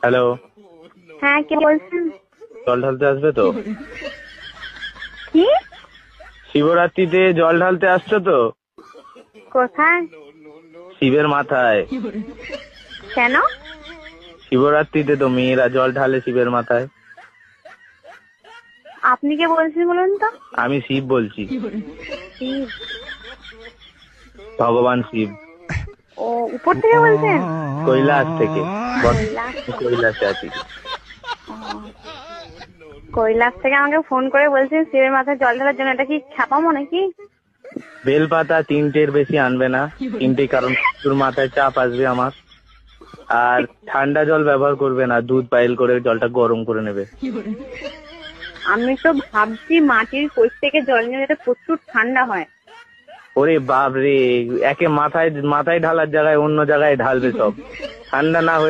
Hello, হ্যাঁ, কে বলছেন? জল ঢালতে আসবে তো? কি? শিবরাত্রিতে জল ঢালতে আসছো তো? কোথায়? শিবের মাথায়। কেন? শিবরাত্রিতে তো মেয়েরা জল ঢালে শিবের মাথায়। আপনি কে বলছেন বলুন তো? আমি শিব বলছি, শিব? ভগবান শিব। ও, উপর থেকে বলছেন? কৈলাস থেকে। কৈলাস? কৈলাসে আছি। কৈলাস থেকে আমাকে ফোন করে বলছেন শিবের মাথায় জল ঢালার জন্য। এটা কি ছাপামো নাকি? বেলপাতা 3টের বেশি আনবে না, 3টে, কারণ তোর মাথায় চাপ আসবে আমার। আর ঠান্ডা জল ব্যবহার করবে না, দুধ পাইল করে জলটা গরম করে নেবে। আমি তো ভাবছি মাটির কোষ থেকে জল নিয়ে যেটা প্রচুর ঠান্ডা হয়। ওরে বাপ রে, একে মাথায় ঢালার জায়গায় অন্য জায়গায় ঢালবে সব, ঠান্ডা না হয়ে